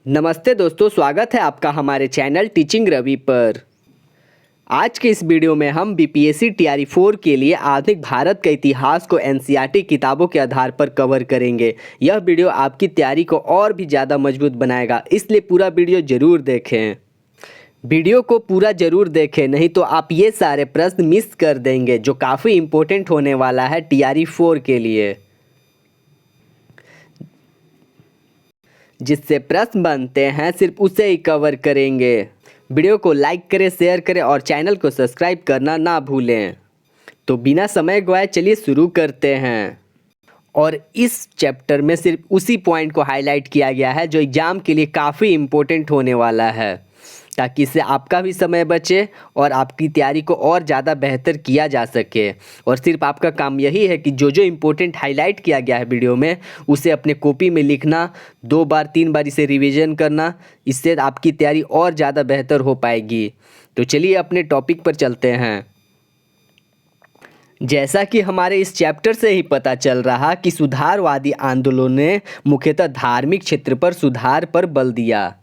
नमस्ते दोस्तों, स्वागत है आपका हमारे चैनल टीचिंग रवि पर। आज के इस वीडियो में हम बीपीएससी टीआरई 4 के लिए आधुनिक भारत के इतिहास को एनसीईआरटी किताबों के आधार पर कवर करेंगे। यह वीडियो आपकी तैयारी को और भी ज़्यादा मजबूत बनाएगा, इसलिए पूरा वीडियो ज़रूर देखें। वीडियो को पूरा ज़रूर देखें, नहीं तो आप ये सारे प्रश्न मिस कर देंगे जो काफ़ी इम्पोर्टेंट होने वाला है टीआरई 4 के लिए। जिससे प्रश्न बनते हैं सिर्फ उसे ही कवर करेंगे। वीडियो को लाइक करें, शेयर करें और चैनल को सब्सक्राइब करना ना भूलें। तो बिना समय गवाए चलिए शुरू करते हैं। और इस चैप्टर में सिर्फ उसी पॉइंट को हाईलाइट किया गया है जो एग्ज़ाम के लिए काफ़ी इम्पोर्टेंट होने वाला है, ताकि इससे आपका भी समय बचे और आपकी तैयारी को और ज़्यादा बेहतर किया जा सके। और सिर्फ आपका काम यही है कि जो जो इम्पोर्टेंट हाईलाइट किया गया है वीडियो में, उसे अपने कॉपी में लिखना, 2 बार 3 बार इसे रिवीजन करना। इससे आपकी तैयारी और ज़्यादा बेहतर हो पाएगी। तो चलिए अपने टॉपिक पर चलते हैं। जैसा कि हमारे इस चैप्टर से ही पता चल रहा कि सुधारवादी आंदोलन ने मुख्यतः धार्मिक क्षेत्र पर सुधार पर बल दिया।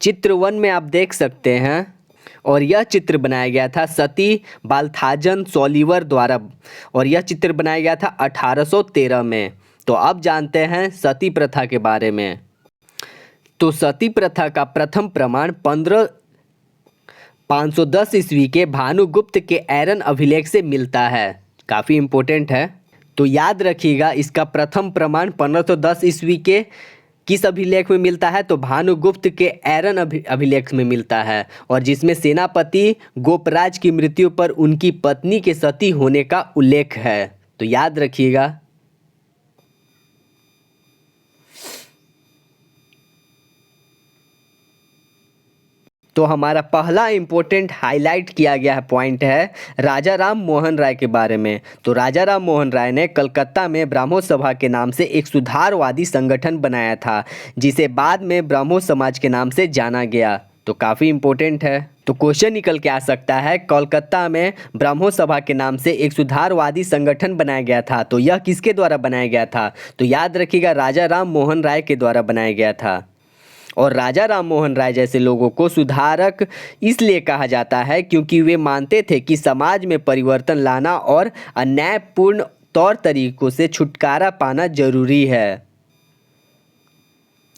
चित्र 1 में आप देख सकते हैं, और यह चित्र बनाया गया था सती बालथाजन सोलिवर द्वारा, और यह चित्र बनाया गया था 1813 में। तो अब जानते हैं सती प्रथा के बारे में। तो सती प्रथा का प्रथम प्रमाण 510 ईस्वी के भानुगुप्त के एरन अभिलेख से मिलता है। काफ़ी इम्पोर्टेंट है, तो याद रखिएगा। इसका प्रथम प्रमाण 1510 ईस्वी के किस अभिलेख में मिलता है? तो भानुगुप्त के एरन अभिलेख में मिलता है, और जिसमें सेनापति गोपराज की मृत्यु पर उनकी पत्नी के सती होने का उल्लेख है। तो याद रखिएगा। तो हमारा पहला इम्पोर्टेंट हाईलाइट किया गया है पॉइंट है राजा राम मोहन राय के बारे में। तो राजा राम मोहन राय ने कलकत्ता में ब्राह्मो सभा के नाम से एक सुधारवादी संगठन बनाया था, जिसे बाद में ब्राह्मो समाज के नाम से जाना गया। तो काफ़ी इम्पोर्टेंट है। तो क्वेश्चन निकल के आ सकता है, कोलकाता में ब्राह्मो सभा के नाम से एक सुधारवादी संगठन बनाया गया था, तो यह किसके द्वारा बनाया गया था? तो याद रखिएगा, राजा राम मोहन राय के द्वारा बनाया गया था। और राजा राम मोहन राय जैसे लोगों को सुधारक इसलिए कहा जाता है क्योंकि वे मानते थे कि समाज में परिवर्तन लाना और अन्यायपूर्ण तौर तरीकों से छुटकारा पाना जरूरी है।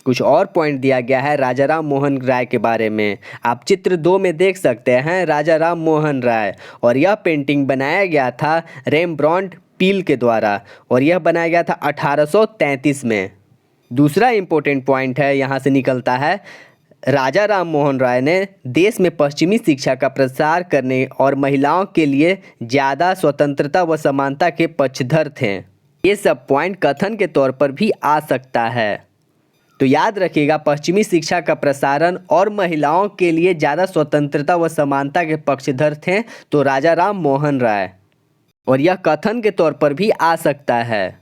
कुछ और पॉइंट दिया गया है राजा राम मोहन राय के बारे में। आप चित्र 2 में देख सकते हैं राजा राम मोहन राय, और यह पेंटिंग बनाया गया था रेमब्रांड पील के द्वारा, और यह बनाया गया था 1833 में। दूसरा इम्पोर्टेंट पॉइंट है यहाँ से निकलता है, राजा राम मोहन राय ने देश में पश्चिमी शिक्षा का प्रसार करने और महिलाओं के लिए ज़्यादा स्वतंत्रता व समानता के पक्षधर थे। ये सब पॉइंट कथन के तौर पर भी आ सकता है। तो याद रखिएगा, पश्चिमी शिक्षा का प्रसारण और महिलाओं के लिए ज़्यादा स्वतंत्रता व समानता के पक्षधर थे तो राजा राम मोहन राय, और यह कथन के तौर पर भी आ सकता है।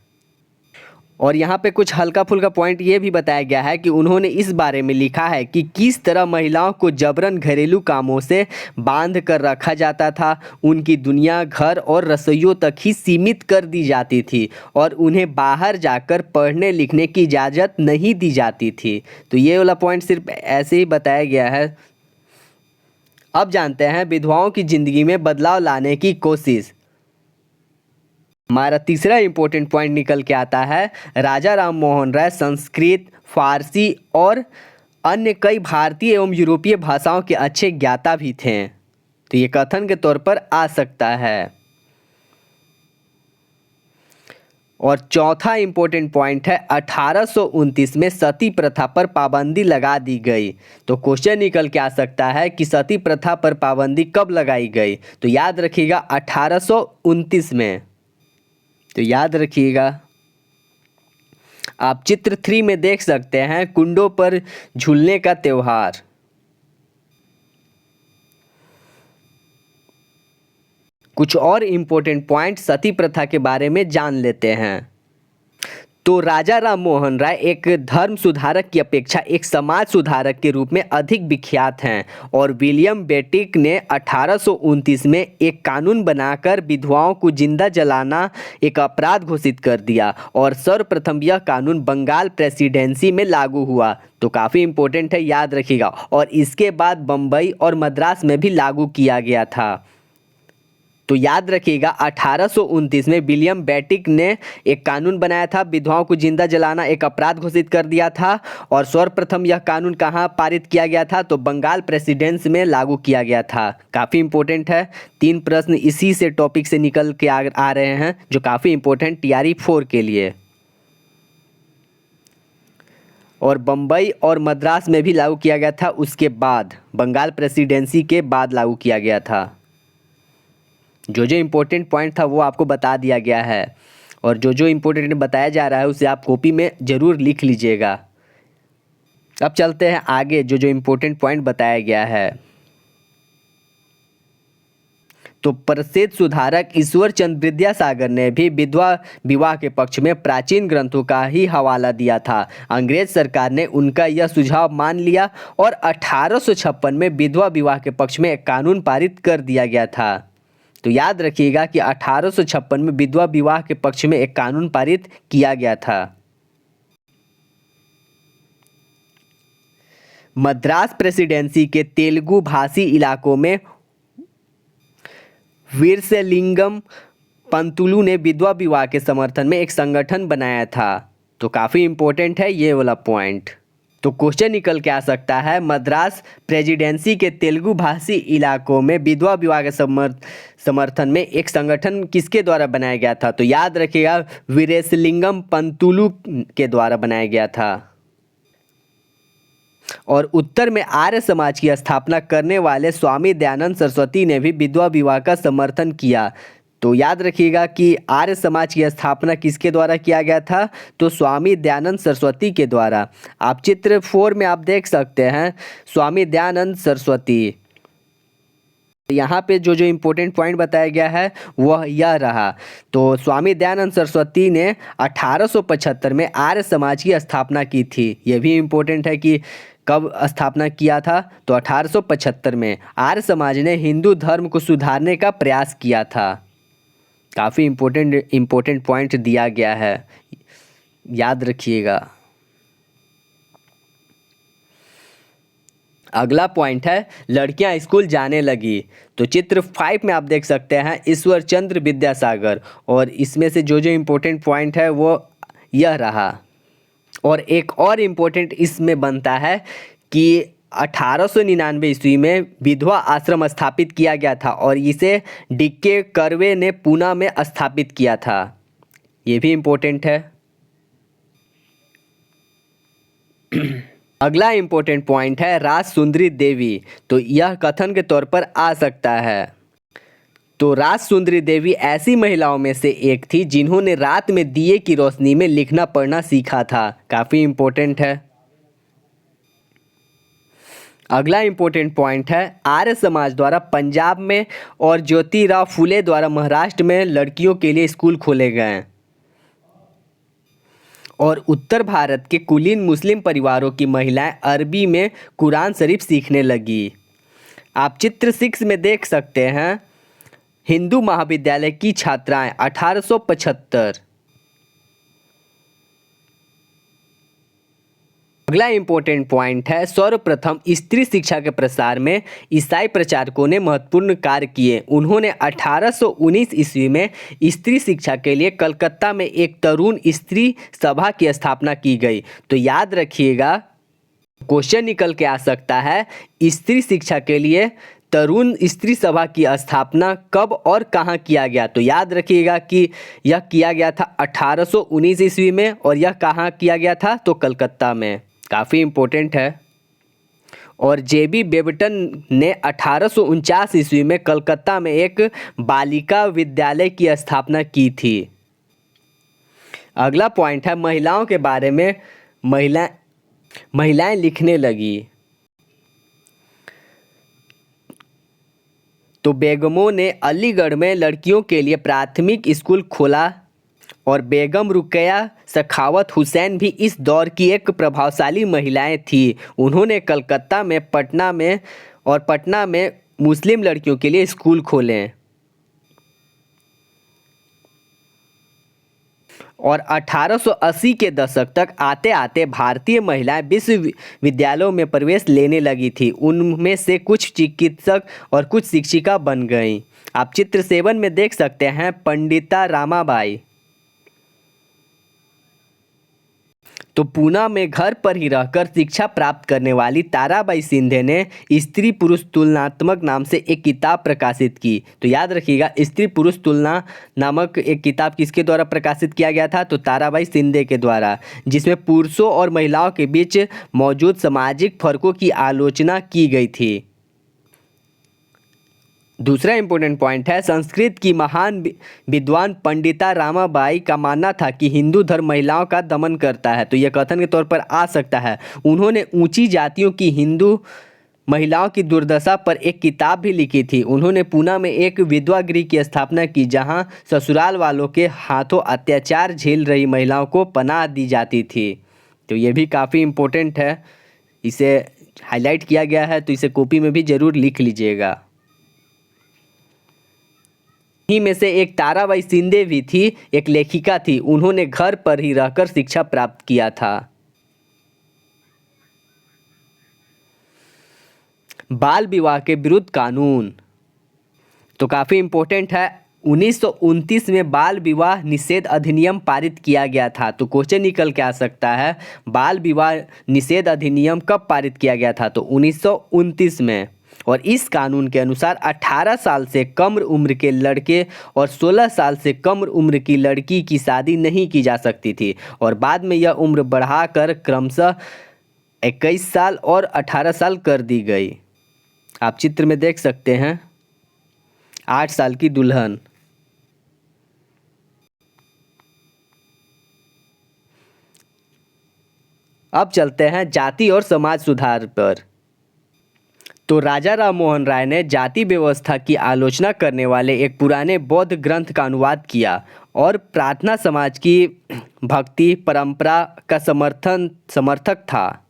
और यहाँ पे कुछ हल्का फुल्का पॉइंट ये भी बताया गया है कि उन्होंने इस बारे में लिखा है कि किस तरह महिलाओं को जबरन घरेलू कामों से बांध कर रखा जाता था, उनकी दुनिया घर और रसोइयों तक ही सीमित कर दी जाती थी, और उन्हें बाहर जाकर पढ़ने लिखने की इजाज़त नहीं दी जाती थी। तो ये वाला पॉइंट सिर्फ ऐसे ही बताया गया है। अब जानते हैं विधवाओं की ज़िंदगी में बदलाव लाने की कोशिश। हमारा तीसरा इम्पोर्टेंट पॉइंट निकल के आता है, राजा राम मोहन राय संस्कृत, फारसी और अन्य कई भारतीय एवं यूरोपीय भाषाओं के अच्छे ज्ञाता भी थे। तो ये कथन के तौर पर आ सकता है। और चौथा इम्पोर्टेंट पॉइंट है 1829 में सती प्रथा पर पाबंदी लगा दी गई। तो क्वेश्चन निकल के आ सकता है कि सती प्रथा पर पाबंदी कब लगाई गई? तो याद रखिएगा 1829 में। तो याद रखिएगा। आप चित्र 3 में देख सकते हैं कुंडों पर झूलने का त्यौहार। कुछ और इम्पोर्टेंट पॉइंट सती प्रथा के बारे में जान लेते हैं। तो राजा राम मोहन राय एक धर्म सुधारक की अपेक्षा एक समाज सुधारक के रूप में अधिक विख्यात हैं और विलियम बेटिक ने 1829 में एक कानून बनाकर विधवाओं को जिंदा जलाना एक अपराध घोषित कर दिया और सर्वप्रथम यह कानून बंगाल प्रेसिडेंसी में लागू हुआ। तो काफ़ी इम्पोर्टेंट है, याद रखिएगा। और इसके बाद बम्बई और मद्रास में भी लागू किया गया था। तो याद रखिएगा 1829 में विलियम बेटिक ने एक कानून बनाया था, विधवाओं को जिंदा जलाना एक अपराध घोषित कर दिया था और सर्वप्रथम यह कानून कहाँ पारित किया गया था, तो बंगाल प्रेसिडेंसी में लागू किया गया था। काफ़ी इंपॉर्टेंट है, 3 प्रश्न इसी से टॉपिक से निकल के आ रहे हैं जो काफ़ी इंपॉर्टेंट TRE 4 के लिए। और बम्बई और मद्रास में भी लागू किया गया था, उसके बाद बंगाल प्रेसिडेंसी के बाद लागू किया गया था। जो इम्पोर्टेंट पॉइंट था वो आपको बता दिया गया है और जो इम्पोर्टेंट बताया जा रहा है उसे आप कॉपी में ज़रूर लिख लीजिएगा। अब चलते हैं आगे, जो इम्पोर्टेंट पॉइंट बताया गया है। तो प्रसिद्ध सुधारक ईश्वर चंद्र विद्यासागर ने भी विधवा विवाह के पक्ष में प्राचीन ग्रंथों का ही हवाला दिया था। अंग्रेज सरकार ने उनका यह सुझाव मान लिया और 1856 में विधवा विवाह के पक्ष में एक कानून पारित कर दिया गया था। तो याद रखिएगा कि 1856 में विधवा विवाह के पक्ष में एक कानून पारित किया गया था। मद्रास प्रेसिडेंसी के तेलुगु भाषी इलाकों में वीरसेलिंगम पंतुलु ने विधवा विवाह के समर्थन में एक संगठन बनाया था। तो काफ़ी इंपॉर्टेंट है ये वाला पॉइंट। तो क्वेश्चन निकल के आ सकता है, मद्रास प्रेसिडेंसी के तेलुगु भाषी इलाकों में विधवा विवाह के समर्थन में एक संगठन किसके द्वारा बनाया गया था? तो याद रखिएगा वीरेशलिंगम पंतुलु के द्वारा बनाया गया था। और उत्तर में आर्य समाज की स्थापना करने वाले स्वामी दयानंद सरस्वती ने भी विधवा विवाह का समर्थन किया। तो याद रखिएगा कि आर्य समाज की स्थापना किसके द्वारा किया गया था? तो स्वामी दयानंद सरस्वती के द्वारा। आप चित्र 4 में आप देख सकते हैं स्वामी दयानंद सरस्वती। यहाँ पे जो इम्पोर्टेंट पॉइंट बताया गया है वह यह रहा। तो स्वामी दयानंद सरस्वती ने 1875 में आर्य समाज की स्थापना की थी। यह भी इम्पोर्टेंट है कि कब स्थापना किया था? तो 1875 में आर्य समाज ने हिंदू धर्म को सुधारने का प्रयास किया था। काफ़ी इम्पोर्टेंट पॉइंट दिया गया है, याद रखिएगा। अगला पॉइंट है लड़कियां स्कूल जाने लगी। तो चित्र 5 में आप देख सकते हैं ईश्वर चंद्र विद्यासागर, और इसमें से जो इम्पोर्टेंट पॉइंट है वो यह रहा। और एक और इम्पोर्टेंट इसमें बनता है कि 1899 ईस्वी में विधवा आश्रम स्थापित किया गया था और इसे डीके कर्वे ने पूना में स्थापित किया था। ये भी इम्पोर्टेंट है। अगला इम्पोर्टेंट पॉइंट है राजसुंदरी देवी। तो यह कथन के तौर पर आ सकता है। तो राजसुंदरी देवी ऐसी महिलाओं में से एक थी जिन्होंने रात में दिए की रोशनी में लिखना पढ़ना सीखा था। काफ़ी इम्पोर्टेंट है। अगला इम्पोर्टेंट पॉइंट है आर्य समाज द्वारा पंजाब में और ज्योतिराव फुले द्वारा महाराष्ट्र में लड़कियों के लिए स्कूल खोले गए और उत्तर भारत के कुलीन मुस्लिम परिवारों की महिलाएं अरबी में कुरान शरीफ सीखने लगी। आप चित्र 6 में देख सकते हैं हिंदू महाविद्यालय की छात्राएं 1875। अगला इम्पोर्टेंट पॉइंट है सर्वप्रथम स्त्री शिक्षा के प्रसार में ईसाई प्रचारकों ने महत्वपूर्ण कार्य किए। उन्होंने 1819 ईस्वी में स्त्री शिक्षा के लिए कलकत्ता में एक तरुण स्त्री सभा की स्थापना की गई। तो याद रखिएगा क्वेश्चन निकल के आ सकता है स्त्री शिक्षा के लिए तरुण स्त्री सभा की स्थापना कब और कहाँ किया गया? तो याद रखिएगा कि यह किया गया था 1819 ईस्वी में और यह कहाँ किया गया था? तो कलकत्ता में। काफ़ी इम्पोर्टेंट है। और JB बेबटन ने 1849 ईस्वी में कलकत्ता में एक बालिका विद्यालय की स्थापना की थी। अगला पॉइंट है महिलाओं के बारे में महिलाएं लिखने लगी। तो बेगमों ने अलीगढ़ में लड़कियों के लिए प्राथमिक स्कूल खोला और बेगम रुकैया सखावत हुसैन भी इस दौर की एक प्रभावशाली महिलाएं थी। उन्होंने कलकत्ता में पटना में मुस्लिम लड़कियों के लिए स्कूल खोले और 1880 के दशक तक आते आते भारतीय महिलाएं विश्वविद्यालयों में प्रवेश लेने लगी थी। उनमें से कुछ चिकित्सक और कुछ शिक्षिका बन गईं। आप चित्र 7 में देख सकते हैं पंडिता रामाबाई। तो पूना में घर पर ही रहकर शिक्षा प्राप्त करने वाली ताराबाई शिंदे ने स्त्री पुरुष तुलनात्मक नाम से एक किताब प्रकाशित की। तो याद रखिएगा, स्त्री पुरुष तुलना नामक एक किताब किसके द्वारा प्रकाशित किया गया था? तो ताराबाई शिंदे के द्वारा, जिसमें पुरुषों और महिलाओं के बीच मौजूद सामाजिक फर्कों की आलोचना की गई थी। दूसरा इंपॉर्टेंट पॉइंट है, संस्कृत की महान विद्वान पंडिता रामाबाई का मानना था कि हिंदू धर्म महिलाओं का दमन करता है। तो यह कथन के तौर पर आ सकता है। उन्होंने ऊंची जातियों की हिंदू महिलाओं की दुर्दशा पर एक किताब भी लिखी थी। उन्होंने पूना में एक विधवा गृह की स्थापना की, जहां ससुराल वालों के हाथों अत्याचार झेल रही महिलाओं को पनाह दी जाती थी। तो ये भी काफ़ी इम्पोर्टेंट है, इसे हाईलाइट किया गया है, तो इसे कॉपी में भी ज़रूर लिख लीजिएगा। ही में से एक ताराबाई शिंदे भी थी, एक लेखिका थी। उन्होंने घर पर ही रहकर शिक्षा प्राप्त किया था। बाल विवाह के विरुद्ध कानून तो काफ़ी इम्पोर्टेंट है। 1929 में बाल विवाह निषेध अधिनियम पारित किया गया था। तो क्वेश्चन निकल के आ सकता है, बाल विवाह निषेध अधिनियम कब पारित किया गया था? तो 1929 में। और इस कानून के अनुसार 18 साल से कम उम्र के लड़के और 16 साल से कम उम्र की लड़की की शादी नहीं की जा सकती थी, और बाद में यह उम्र बढ़ाकर क्रमशः 21 साल और 18 साल कर दी गई। आप चित्र में देख सकते हैं 8 साल की दुल्हन। अब चलते हैं जाति और समाज सुधार पर। तो राजा राम मोहन राय ने जाति व्यवस्था की आलोचना करने वाले एक पुराने बौद्ध ग्रंथ का अनुवाद किया और प्रार्थना समाज की भक्ति परंपरा का समर्थक था,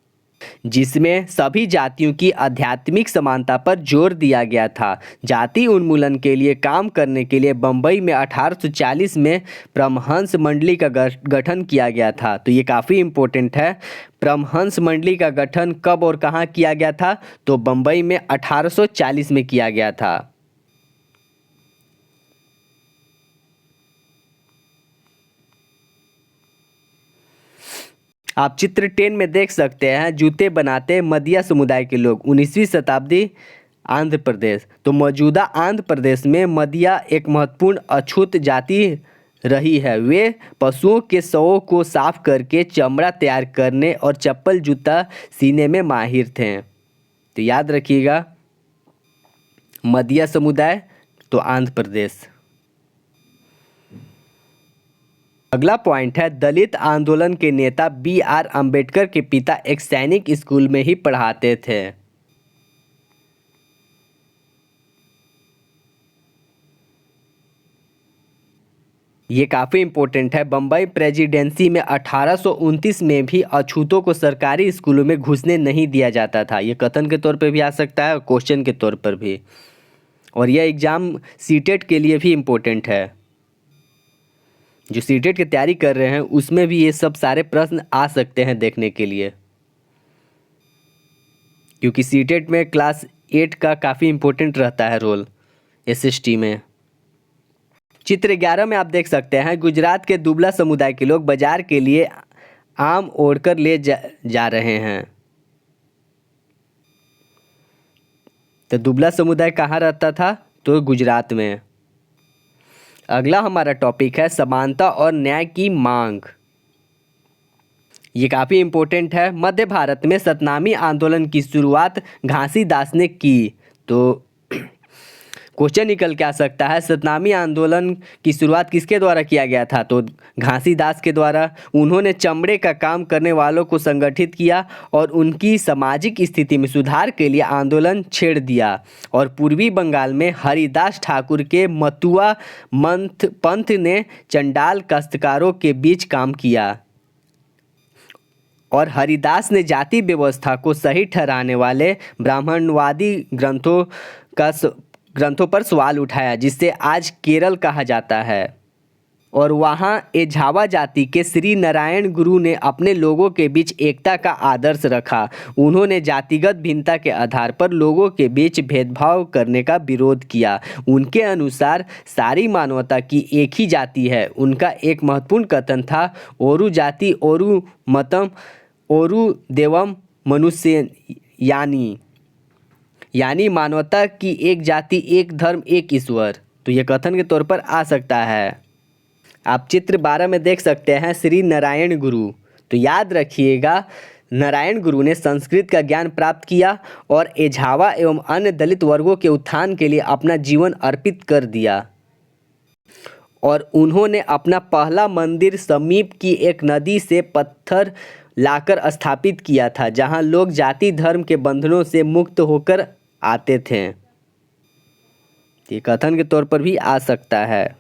जिसमें सभी जातियों की आध्यात्मिक समानता पर जोर दिया गया था। जाति उन्मूलन के लिए काम करने के लिए बम्बई में 1840 में परमहंस मंडली का गठन किया गया था। तो ये काफ़ी इम्पोर्टेंट है। परमहंस मंडली का गठन कब और कहाँ किया गया था? तो बम्बई में 1840 में किया गया था। आप चित्र 10 में देख सकते हैं, जूते बनाते मदिया समुदाय के लोग। 19वीं शताब्दी आंध्र प्रदेश। तो मौजूदा आंध्र प्रदेश में मदिया एक महत्वपूर्ण अछूत जाति रही है। वे पशुओं के शवों को साफ करके चमड़ा तैयार करने और चप्पल जूता सीने में माहिर थे। तो याद रखिएगा, मदिया समुदाय, तो आंध्र प्रदेश। अगला पॉइंट है, दलित आंदोलन के नेता BR अम्बेडकर के पिता एक सैनिक स्कूल में ही पढ़ाते थे। ये काफ़ी इम्पोर्टेंट है। बम्बई प्रेसिडेंसी में 1829 में भी अछूतों को सरकारी स्कूलों में घुसने नहीं दिया जाता था। ये कथन के तौर पे भी आ सकता है और क्वेश्चन के तौर पर भी। और यह एग्ज़ाम सीटेट के लिए भी इम्पोर्टेंट है। जो सीटेट की तैयारी कर रहे हैं उसमें भी ये सब सारे प्रश्न आ सकते हैं देखने के लिए, क्योंकि सीटेट में क्लास 8 का काफ़ी इम्पोर्टेंट रहता है रोल SST में। चित्र 11 में आप देख सकते हैं, गुजरात के दुबला समुदाय के लोग बाजार के लिए आम ओढ़कर ले जा रहे हैं। तो दुबला समुदाय कहाँ रहता था? तो गुजरात में। अगला हमारा टॉपिक है समानता और न्याय की मांग। ये काफ़ी इम्पोर्टेंट है। मध्य भारत में सतनामी आंदोलन की शुरुआत घासीदास ने की। तो क्वेश्चन निकल के आ सकता है, सतनामी आंदोलन की शुरुआत किसके द्वारा किया गया था? तो घासीदास के द्वारा। उन्होंने चमड़े का काम करने वालों को संगठित किया और उनकी सामाजिक स्थिति में सुधार के लिए आंदोलन छेड़ दिया। और पूर्वी बंगाल में हरिदास ठाकुर के मतुआ पंथ ने चंडाल काश्तकारों के बीच काम किया और हरिदास ने जाति व्यवस्था को सही ठहराने वाले ब्राह्मणवादी ग्रंथों पर सवाल उठाया, जिसे आज केरल कहा जाता है। और वहाँ एझावा जाति के श्री नारायण गुरु ने अपने लोगों के बीच एकता का आदर्श रखा। उन्होंने जातिगत भिन्नता के आधार पर लोगों के बीच भेदभाव करने का विरोध किया। उनके अनुसार सारी मानवता की एक ही जाति है। उनका एक महत्वपूर्ण कथन था, ओरु जाति ओरु मतम ओरु देवम मनुष्य, यानी मानवता की एक जाति, एक धर्म, एक ईश्वर। तो ये कथन के तौर पर आ सकता है। आप चित्र 12 में देख सकते हैं श्री नारायण गुरु। तो याद रखिएगा, नारायण गुरु ने संस्कृत का ज्ञान प्राप्त किया और एझावा एवं अन्य दलित वर्गों के उत्थान के लिए अपना जीवन अर्पित कर दिया। और उन्होंने अपना पहला मंदिर समीप की एक नदी से पत्थर लाकर स्थापित किया था, जहां लोग जाति धर्म के बंधनों से मुक्त होकर आते थे। ये कथन के तौर पर भी आ सकता है।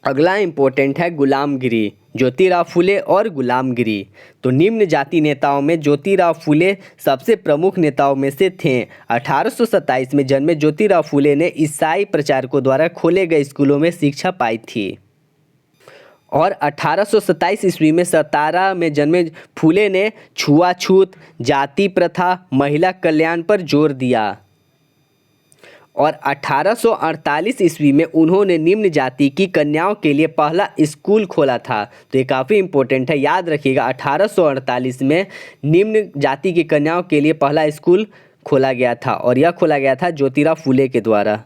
अगला इम्पोर्टेंट है गुलामगिरी, ज्योतिराव फुले और गुलामगिरी। तो निम्न जाति नेताओं में ज्योतिराव फुले सबसे प्रमुख नेताओं में से थे। 1827 में जन्मे ज्योतिराव फुले ने ईसाई प्रचारकों द्वारा खोले गए स्कूलों में शिक्षा पाई थी। और 1827 ईस्वी में सतारा में जन्मे फुले ने छुआछूत, जाति प्रथा, महिला कल्याण पर जोर दिया। और 1848 ईस्वी में उन्होंने निम्न जाति की कन्याओं के लिए पहला स्कूल खोला था। तो ये काफ़ी इम्पोर्टेंट है, याद रखिएगा। 1848 में निम्न जाति की कन्याओं के लिए पहला स्कूल खोला गया था और यह खोला गया था ज्योतिराव फुले के द्वारा।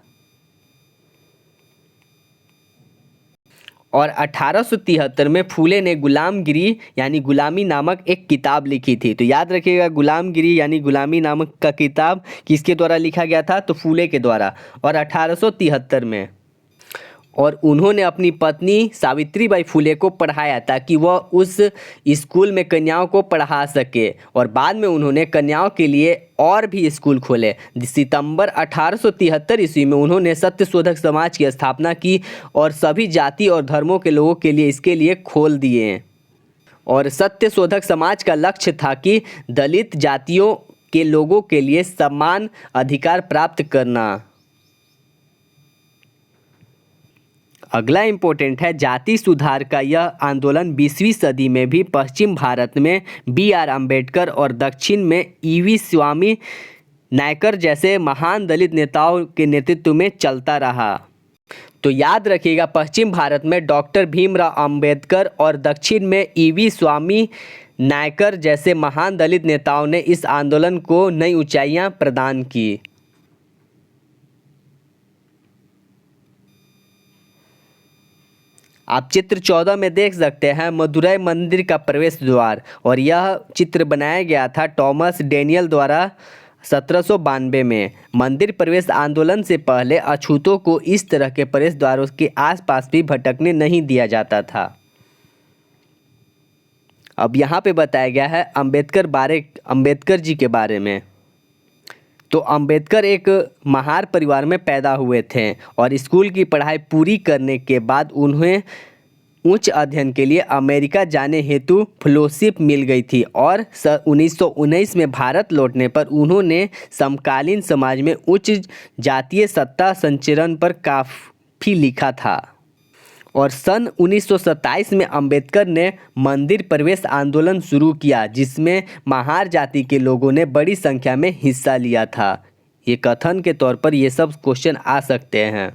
और 1873 में फुले ने गुलामगिरी यानी गुलामी नामक एक किताब लिखी थी। तो याद रखिएगा, गुलामगिरी यानी गुलामी नामक का किताब किसके द्वारा लिखा गया था? तो फुले के द्वारा। और 1873 में और उन्होंने अपनी पत्नी सावित्रीबाई फुले को पढ़ाया ताकि वह उस स्कूल में कन्याओं को पढ़ा सके। और बाद में उन्होंने कन्याओं के लिए और भी स्कूल खोले। सितंबर 1873 ईस्वी में उन्होंने सत्यशोधक समाज की स्थापना की और सभी जाति और धर्मों के लोगों के लिए इसके लिए खोल दिए। और सत्यशोधक समाज का लक्ष्य था कि दलित जातियों के लोगों के लिए समान अधिकार प्राप्त करना। अगला इम्पोर्टेंट है जाति सुधार का यह आंदोलन 20वीं सदी में भी पश्चिम भारत में B.R. अम्बेडकर और दक्षिण में E.V. स्वामी नायकर जैसे महान दलित नेताओं के नेतृत्व में चलता रहा। तो याद रखिएगा, पश्चिम भारत में डॉक्टर भीमराव अम्बेडकर और दक्षिण में E.V. स्वामी नायकर जैसे महान दलित नेताओं ने इस आंदोलन को नई ऊंचाइयां प्रदान की। आप चित्र 14 में देख सकते हैं मदुरै मंदिर का प्रवेश द्वार। और यह चित्र बनाया गया था टॉमस डेनियल द्वारा 1792 में। मंदिर प्रवेश आंदोलन से पहले अछूतों को इस तरह के प्रवेश द्वारों के आसपास भी भटकने नहीं दिया जाता था। अब यहाँ पे बताया गया है अम्बेडकर जी के बारे में। तो अम्बेडकर एक महार परिवार में पैदा हुए थे और स्कूल की पढ़ाई पूरी करने के बाद उन्हें उच्च अध्ययन के लिए अमेरिका जाने हेतु फेलोशिप मिल गई थी। और 1919 में भारत लौटने पर उन्होंने समकालीन समाज में उच्च जातीय सत्ता संचरण पर काफ़ी लिखा था। और सन 1927 में अम्बेडकर ने मंदिर प्रवेश आंदोलन शुरू किया, जिसमें महार जाति के लोगों ने बड़ी संख्या में हिस्सा लिया था। ये कथन के तौर पर ये सब क्वेश्चन आ सकते हैं।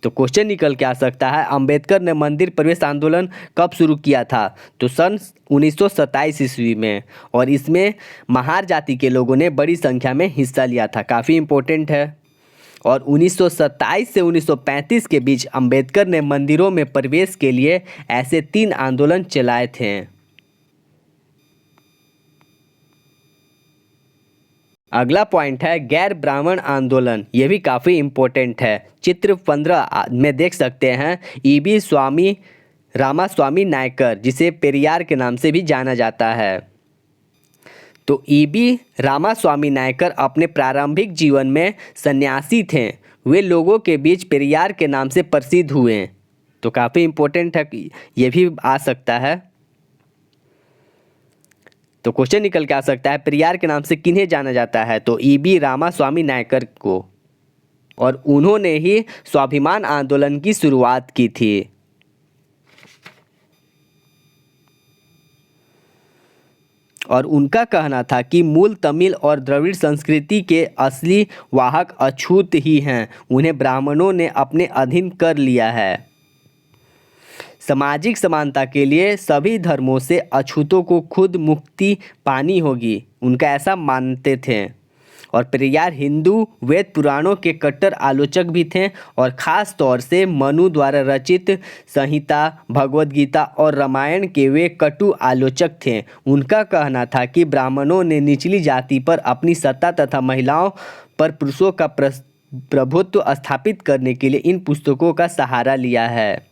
तो क्वेश्चन निकल के आ सकता है, अम्बेडकर ने मंदिर प्रवेश आंदोलन कब शुरू किया था? तो सन 1927 ईस्वी में। और इसमें महार जाति के लोगों ने बड़ी संख्या में हिस्सा लिया था। काफ़ी इम्पोर्टेंट है। और 1927 से 1935 के बीच अम्बेडकर ने मंदिरों में प्रवेश के लिए ऐसे 3 आंदोलन चलाए थे। अगला पॉइंट है गैर ब्राह्मण आंदोलन। ये भी काफ़ी इम्पोर्टेंट है। चित्र 15 में देख सकते हैं ईबी स्वामी रामास्वामी नायकर, जिसे पेरियार के नाम से भी जाना जाता है। तो ईबी रामास्वामी नायकर अपने प्रारंभिक जीवन में सन्यासी थे। वे लोगों के बीच पेरियार के नाम से प्रसिद्ध हुए। तो काफ़ी इम्पोर्टेंट है कि ये भी आ सकता है। तो क्वेश्चन निकल के आ सकता है पेरियार के नाम से किन्हें जाना जाता है, तो ईबी रामास्वामी नायकर को, और उन्होंने ही स्वाभिमान आंदोलन की शुरुआत की थी। और उनका कहना था कि मूल तमिल और द्रविड़ संस्कृति के असली वाहक अछूत ही हैं, उन्हें ब्राह्मणों ने अपने अधीन कर लिया है। सामाजिक समानता के लिए सभी धर्मों से अछूतों को खुद मुक्ति पानी होगी, उनका ऐसा मानते थे। और पेरियार हिंदू वेद पुराणों के कट्टर आलोचक भी थे, और ख़ास तौर से मनु द्वारा रचित संहिता, भगवद गीता और रामायण के वे कटु आलोचक थे। उनका कहना था कि ब्राह्मणों ने निचली जाति पर अपनी सत्ता तथा महिलाओं पर पुरुषों का प्रभुत्व स्थापित करने के लिए इन पुस्तकों का सहारा लिया है।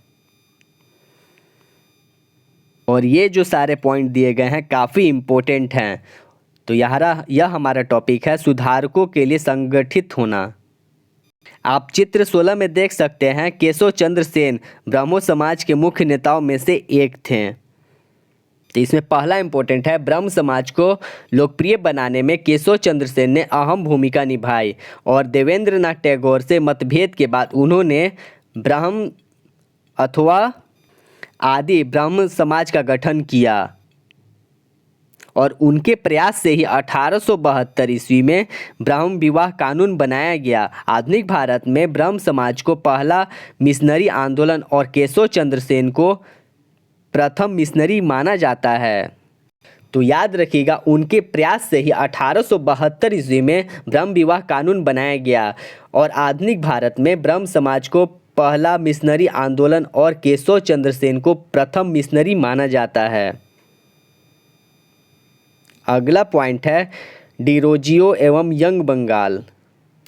और ये जो सारे पॉइंट दिए गए हैं काफ़ी इम्पोर्टेंट हैं। तो यह हमारा टॉपिक है सुधारकों के लिए संगठित होना। आप चित्र 16 में देख सकते हैं केशव चंद्र सेन ब्रह्मो समाज के मुख्य नेताओं में से एक थे। तो इसमें पहला इम्पोर्टेंट है ब्रह्म समाज को लोकप्रिय बनाने में केशव चंद्र सेन ने अहम भूमिका निभाई, और देवेंद्रनाथ टैगोर से मतभेद के बाद उन्होंने ब्रह्म अथवा आदि ब्रह्म समाज का गठन किया। और उनके प्रयास से ही 1872 ईस्वी में ब्राह्म विवाह कानून बनाया गया। आधुनिक भारत में ब्रह्म समाज को पहला मिशनरी आंदोलन और केशव चंद्र सेन को प्रथम मिशनरी माना जाता है। तो याद रखिएगा उनके प्रयास से ही 1872 ईस्वी में ब्रह्म विवाह कानून बनाया गया, और आधुनिक भारत में ब्रह्म समाज को पहला मिशनरी आंदोलन और केशव चंद्र सेन को प्रथम मिशनरी माना जाता है। अगला पॉइंट है डिरोजियो एवं यंग बंगाल।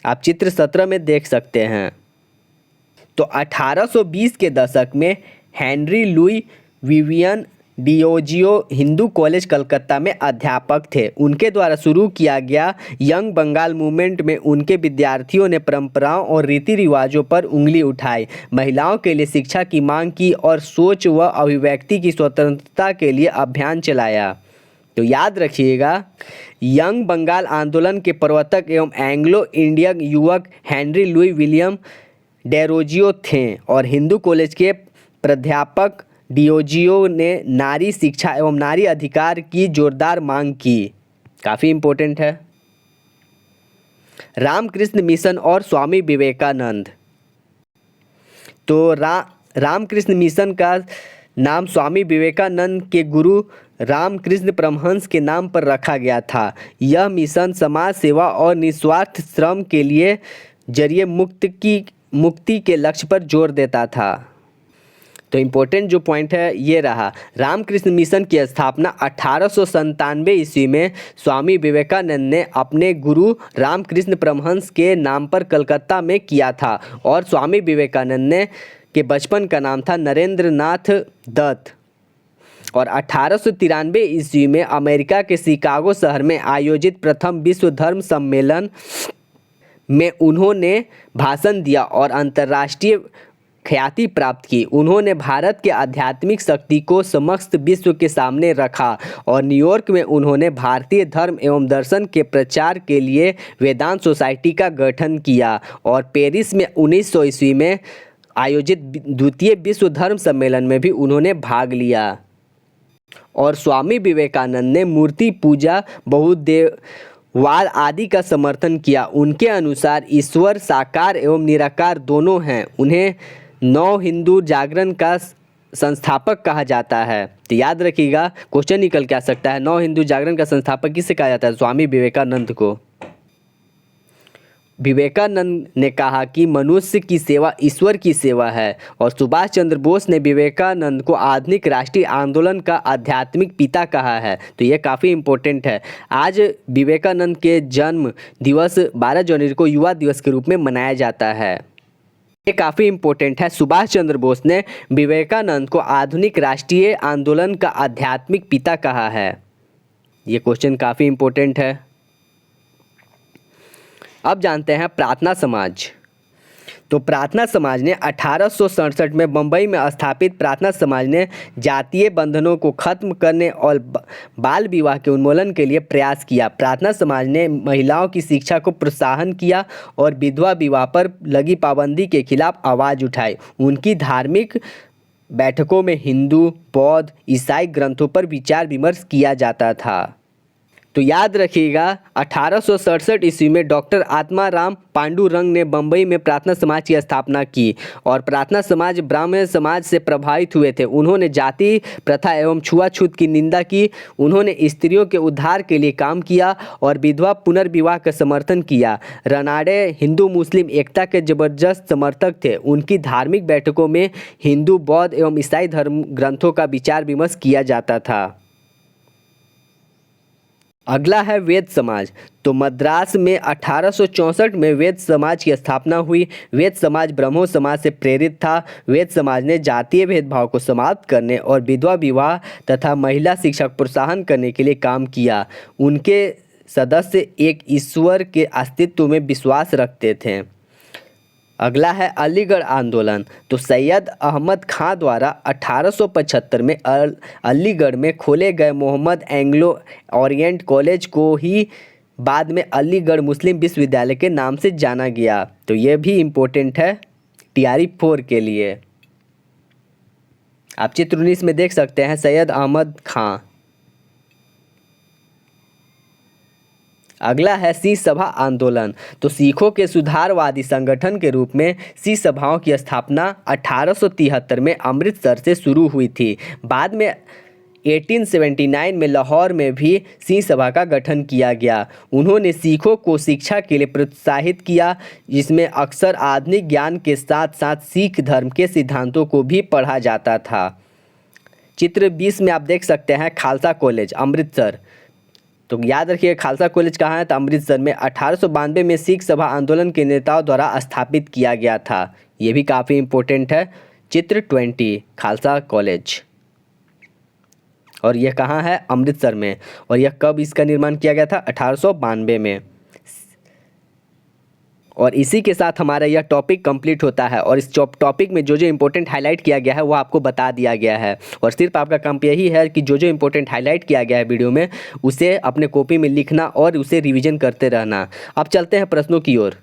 आप चित्र 17 में देख सकते हैं। तो 1820 के दशक में Henry Louis Vivian Derozio Hindu college Calcutta में अध्यापक थे। उनके द्वारा शुरू किया गया यंग बंगाल मूवमेंट में उनके विद्यार्थियों ने परंपराओं और रीति रिवाजों पर उंगली उठाई, महिलाओं के लिए शिक्षा की मांग की और सोच व अभिव्यक्ति की स्वतंत्रता के लिए अभियान चलाया। तो याद रखिएगा यंग बंगाल आंदोलन के प्रवर्तक एवं एंग्लो इंडियन युवक हेनरी लुई विलियम डेरोजियो थे, और हिंदू कॉलेज के प्राध्यापक डिरोजियो ने नारी शिक्षा एवं नारी अधिकार की जोरदार मांग की। काफ़ी इम्पोर्टेंट है। रामकृष्ण मिशन और स्वामी विवेकानंद। तो रामकृष्ण मिशन का नाम स्वामी विवेकानंद के गुरु रामकृष्ण परमहंस के नाम पर रखा गया था। यह मिशन समाज सेवा और निस्वार्थ श्रम के लिए जरिए मुक्ति के लक्ष्य पर जोर देता था। तो इम्पोर्टेंट जो पॉइंट है ये रहा। रामकृष्ण मिशन की स्थापना 1897 ईस्वी में स्वामी विवेकानंद ने अपने गुरु रामकृष्ण परमहंस के नाम पर कलकत्ता में किया था, और स्वामी विवेकानंद ने के बचपन का नाम था नरेंद्र नाथ दत्त। और 1893 ईस्वी में अमेरिका के शिकागो शहर में आयोजित प्रथम विश्व धर्म सम्मेलन में उन्होंने भाषण दिया और अंतर्राष्ट्रीय ख्याति प्राप्त की। उन्होंने भारत के आध्यात्मिक शक्ति को समस्त विश्व के सामने रखा, और न्यूयॉर्क में उन्होंने भारतीय धर्म एवं दर्शन के प्रचार के लिए वेदांत सोसाइटी का गठन किया, और पेरिस में 1900 ईस्वी में आयोजित द्वितीय विश्व धर्म सम्मेलन में भी उन्होंने भाग लिया। और स्वामी विवेकानंद ने मूर्ति पूजा, बहुदेववाद आदि का समर्थन किया। उनके अनुसार ईश्वर साकार एवं निराकार दोनों हैं। उन्हें नव हिंदू जागरण का संस्थापक कहा जाता है। तो याद रखिएगा क्वेश्चन निकल के आ सकता है नव हिंदू जागरण का संस्थापक किसे कहा जाता है? स्वामी विवेकानंद को। विवेकानंद ने कहा कि मनुष्य की सेवा ईश्वर की सेवा है और सुभाष चंद्र बोस ने विवेकानंद को आधुनिक राष्ट्रीय आंदोलन का आध्यात्मिक पिता कहा है। तो ये काफ़ी इम्पोर्टेंट है। आज विवेकानंद के जन्म दिवस 12 जनवरी को युवा दिवस के रूप में मनाया जाता है। ये काफ़ी इम्पोर्टेंट है। सुभाष चंद्र बोस ने विवेकानंद को आधुनिक राष्ट्रीय आंदोलन का आध्यात्मिक पिता कहा है। ये क्वेश्चन काफ़ी इम्पोर्टेंट है। अब जानते हैं प्रार्थना समाज। तो प्रार्थना समाज ने 1867 में मुंबई में स्थापित प्रार्थना समाज ने जातीय बंधनों को खत्म करने और बाल विवाह के उन्मूलन के लिए प्रयास किया। प्रार्थना समाज ने महिलाओं की शिक्षा को प्रोत्साहन किया और विधवा विवाह पर लगी पाबंदी के खिलाफ आवाज़ उठाई। उनकी धार्मिक बैठकों में हिंदू, बौद्ध, ईसाई ग्रंथों पर विचार विमर्श किया जाता था। तो याद रखिएगा 1867 ईस्वी में डॉक्टर आत्माराम पांडुरंग ने बम्बई में प्रार्थना समाज की स्थापना की और प्रार्थना समाज ब्राह्मण समाज से प्रभावित हुए थे। उन्होंने जाति प्रथा एवं छुआछूत की निंदा की। उन्होंने स्त्रियों के उद्धार के लिए काम किया और विधवा पुनर्विवाह का समर्थन किया। रनाडे हिंदू मुस्लिम एकता के जबरदस्त समर्थक थे। उनकी धार्मिक बैठकों में हिंदू, बौद्ध एवं ईसाई धर्म ग्रंथों का विचार विमर्श किया जाता था। अगला है वेद समाज। तो मद्रास में 1864 में वेद समाज की स्थापना हुई। वेद समाज ब्रह्मो समाज से प्रेरित था। वेद समाज ने जातीय भेदभाव को समाप्त करने और विधवा विवाह तथा महिला शिक्षा को प्रोत्साहन करने के लिए काम किया। उनके सदस्य एक ईश्वर के अस्तित्व में विश्वास रखते थे। अगला है अलीगढ़ आंदोलन। तो सैयद अहमद खां द्वारा 1875 में अलीगढ़ में खोले गए मोहम्मद एंग्लो ओरिएंट कॉलेज को ही बाद में अलीगढ़ मुस्लिम विश्वविद्यालय के नाम से जाना गया। तो ये भी इम्पोर्टेंट है TRE 4 के लिए। आप चित्र 19 में देख सकते हैं सैयद अहमद खां। अगला है सिंह सभा आंदोलन। तो सिखों के सुधारवादी संगठन के रूप में सिंह सभाओं की स्थापना 1873 में अमृतसर से शुरू हुई थी। बाद में 1879 में लाहौर में भी सिंह सभा का गठन किया गया। उन्होंने सिखों को शिक्षा के लिए प्रोत्साहित किया, जिसमें अक्सर आधुनिक ज्ञान के साथ साथ सिख धर्म के सिद्धांतों को भी पढ़ा जाता था। चित्र 20 में आप देख सकते हैं खालसा कॉलेज अमृतसर। तो याद रखिए खालसा कॉलेज कहाँ है, तो अमृतसर में 1892 में सिख सभा आंदोलन के नेताओं द्वारा स्थापित किया गया था। ये भी काफ़ी इम्पोर्टेंट है। चित्र 20 खालसा कॉलेज, और यह कहाँ है, अमृतसर में। और यह कब इसका निर्माण किया गया था, 1892 में। और इसी के साथ हमारा यह टॉपिक कंप्लीट होता है। और इस टॉपिक में जो जो इम्पोर्टेंट हाईलाइट किया गया है वो आपको बता दिया गया है। और सिर्फ आपका काम यही है कि जो जो इम्पोर्टेंट हाईलाइट किया गया है वीडियो में उसे अपने कॉपी में लिखना और उसे रिवीजन करते रहना। अब चलते हैं प्रश्नों की ओर।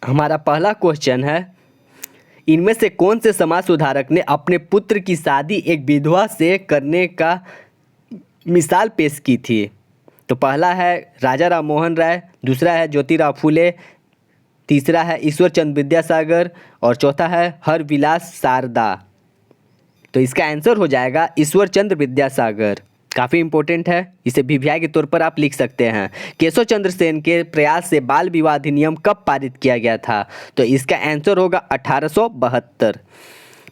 हमारा पहला क्वेश्चन है, इनमें से कौन से समाज सुधारक ने अपने पुत्र की शादी एक विधवा से करने का मिसाल पेश की थी? तो पहला है राजा राम मोहन राय, दूसरा है ज्योतिराव फूले, तीसरा है ईश्वर चंद्र विद्यासागर और चौथा है हरविलास शारदा। तो इसका आंसर हो जाएगा ईश्वर चंद्र विद्यासागर। काफ़ी इंपॉर्टेंट है, इसे भिभियाई के तौर पर आप लिख सकते हैं। केशव चंद्र सेन के प्रयास से बाल विवाह अधिनियम कब पारित किया गया था? तो इसका आंसर होगा 1872।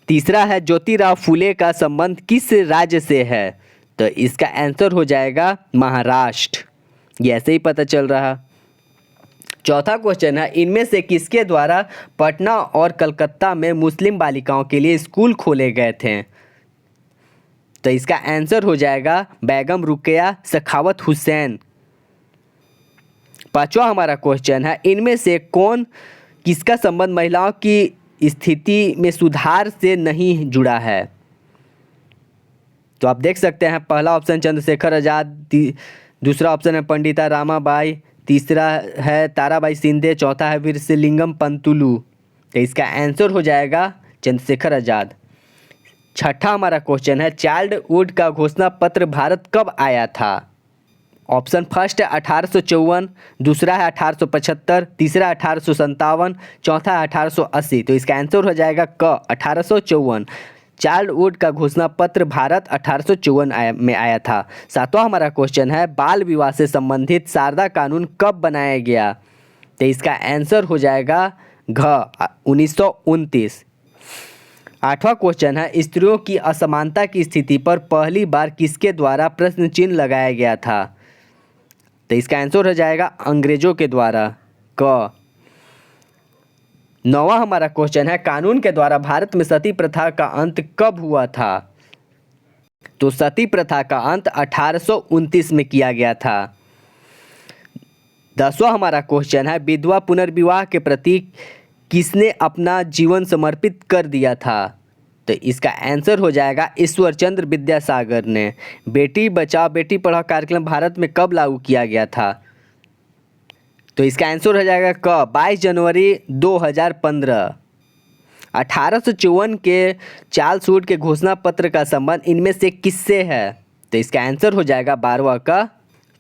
तीसरा है ज्योतिराव फूले का संबंध किस राज्य से है? तो इसका आंसर हो जाएगा महाराष्ट्र। ये ऐसे ही पता चल रहा। चौथा क्वेश्चन है, इनमें से किसके द्वारा पटना और कलकत्ता में मुस्लिम बालिकाओं के लिए स्कूल खोले गए थे? तो इसका आंसर हो जाएगा बेगम रुकैया सखावत हुसैन। पांचवा हमारा क्वेश्चन है, इनमें से किसका संबंध महिलाओं की स्थिति में सुधार से नहीं जुड़ा है? तो आप देख सकते हैं पहला ऑप्शन चंद्रशेखर आजाद, दूसरा ऑप्शन है पंडिता रामाबाई, तीसरा है ताराबाई शिंदे, चौथा है वीरसिलिंगम पंतुलू। तो इसका आंसर हो जाएगा चंद्रशेखर आजाद। छठा हमारा क्वेश्चन है, चाइल्डहुड का घोषणा पत्र भारत कब आया था? ऑप्शन फर्स्ट है 1854, दूसरा है 1875, तीसरा 1857, चौथा है 1880। तो इसका आंसर हो जाएगा क 1854। चाइल्डहुड का घोषणा पत्र भारत 1854 में आया था। सातवां हमारा क्वेश्चन है, बाल विवाह से संबंधित शारदा कानून कब बनाया गया? तो इसका आंसर हो जाएगा घ 1929। आठवां क्वेश्चन है, स्त्रियों की असमानता की स्थिति पर पहली बार किसके द्वारा प्रश्न चिन्ह लगाया गया था? तो इसका आंसर हो जाएगा अंग्रेजों के द्वारा, क। नौवां हमारा क्वेश्चन है, कानून के द्वारा भारत में सती प्रथा का अंत कब हुआ था? तो सती प्रथा का अंत 1829 में किया गया था। 10वां हमारा क्वेश्चन है, विधवा पुनर्विवाह के प्रति किसने अपना जीवन समर्पित कर दिया था? तो इसका आंसर हो जाएगा ईश्वर चंद्र विद्यासागर ने। बेटी बचाओ बेटी पढ़ाओ कार्यक्रम भारत में कब लागू किया गया था? तो इसका आंसर हो जाएगा क 22 जनवरी 2015। 1854 के चार्ल्स वुड के घोषणा पत्र का संबंध इनमें से किससे है? तो इसका आंसर हो जाएगा 12वां का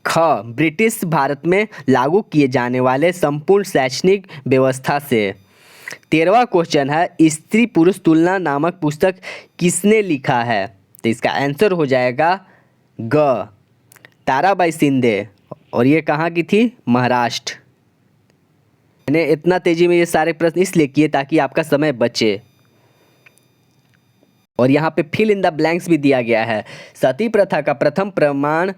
ख, ब्रिटिश भारत में लागू किए जाने वाले संपूर्ण शैक्षणिक व्यवस्था से। 13वां क्वेश्चन है, स्त्री पुरुष तुलना नामक पुस्तक किसने लिखा है? तो इसका आंसर हो जाएगा ग, ताराबाई शिंदे। और ये कहाँ की थी? महाराष्ट्र। मैंने इतना तेजी में ये सारे प्रश्न इसलिए किए ताकि आपका समय बचे। और यहाँ पे फिल इन द ब्लैंक्स भी दिया गया है। सती प्रथा का प्रथम प्रमाण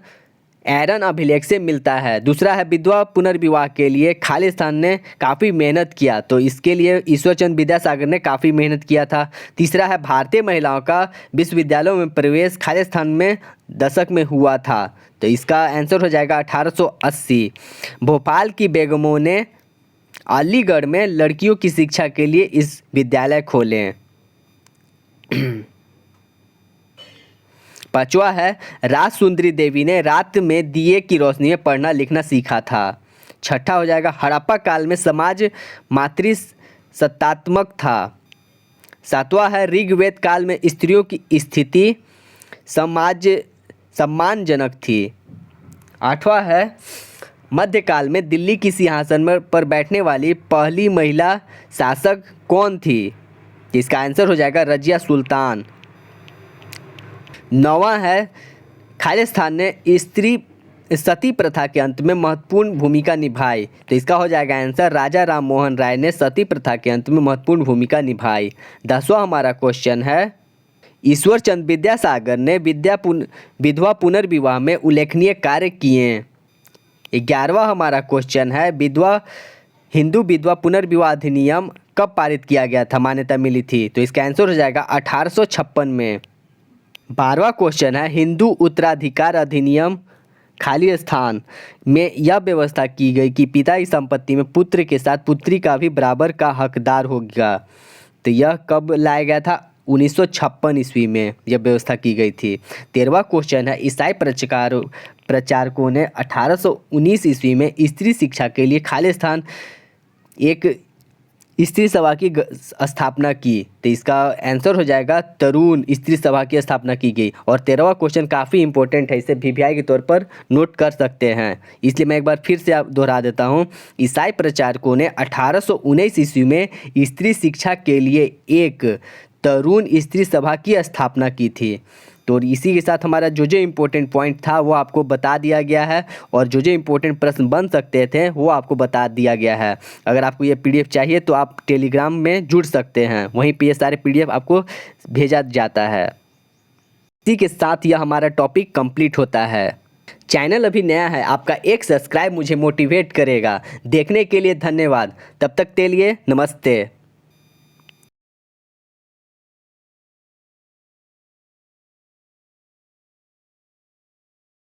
एरन अभिलेख से मिलता है। दूसरा है, विधवा पुनर्विवाह के लिए खालिस्तान ने काफ़ी मेहनत किया, तो इसके लिए ईश्वरचंद्र विद्यासागर ने काफ़ी मेहनत किया था। तीसरा है, भारतीय महिलाओं का विश्वविद्यालयों में प्रवेश खालिस्तान में दशक में हुआ था, तो इसका आंसर हो जाएगा 1880। भोपाल की बेगमों ने अलीगढ़ में लड़कियों की शिक्षा के लिए इस विद्यालय खोले। 5वां है, राज सुंदरी देवी ने रात में दिए की रोशनी में पढ़ना लिखना सीखा था। 6ठा हो जाएगा, हड़प्पा काल में समाज मातृ सत्तात्मक था। 7वां है, ऋग्वेद काल में स्त्रियों की स्थिति सम्मानजनक थी। 8वां है, मध्यकाल में दिल्ली की सिंहासन पर बैठने वाली पहली महिला शासक कौन थी? इसका आंसर हो जाएगा रजिया सुल्तान। 9वां है, खालिस्तान ने स्त्री सती प्रथा के अंत में महत्वपूर्ण भूमिका निभाई, तो इसका हो जाएगा आंसर राजा राम मोहन राय ने सती प्रथा के अंत में महत्वपूर्ण भूमिका निभाई। 10वां हमारा क्वेश्चन है, ईश्वर चंद्र विद्यासागर ने विधवा पुनर्विवाह में उल्लेखनीय कार्य किए। 11वां हमारा क्वेश्चन है, हिंदू विधवा पुनर्विवाह अधिनियम कब पारित किया गया था, मान्यता मिली थी? तो इसका आंसर हो जाएगा 1856 में। 12वां क्वेश्चन है, हिंदू उत्तराधिकार अधिनियम खाली स्थान में यह व्यवस्था की गई कि पिता की संपत्ति में पुत्र के साथ पुत्री का भी बराबर का हकदार होगा, तो यह कब लाया गया था? 1956 ईस्वी में यह व्यवस्था की गई थी। 13वां क्वेश्चन है, ईसाई प्रचारकों ने 1819 ईस्वी में स्त्री शिक्षा के लिए खालिस्तान एक स्त्री सभा की स्थापना की, तो इसका आंसर हो जाएगा तरुण स्त्री सभा की स्थापना की गई। और 13वां क्वेश्चन काफ़ी इंपॉर्टेंट है, इसे वीवीआई के तौर पर नोट कर सकते हैं, इसलिए मैं एक बार फिर से दोहरा देता हूँ। ईसाई प्रचारकों ने 1819 ईस्वी में स्त्री शिक्षा के लिए एक तरुण स्त्री सभा की स्थापना की थी। तो इसी के साथ हमारा जो इम्पोर्टेंट पॉइंट था वो आपको बता दिया गया है, और जो इम्पोर्टेंट प्रश्न बन सकते थे वो आपको बता दिया गया है। अगर आपको ये पीडीएफ चाहिए तो आप टेलीग्राम में जुड़ सकते हैं, वहीं पे ये सारे पीडीएफ आपको भेजा जाता है। इसी के साथ यह हमारा टॉपिक कंप्लीट होता है। चैनल अभी नया है, आपका एक सब्सक्राइब मुझे मोटिवेट करेगा। देखने के लिए धन्यवाद। तब तक के लिए नमस्ते।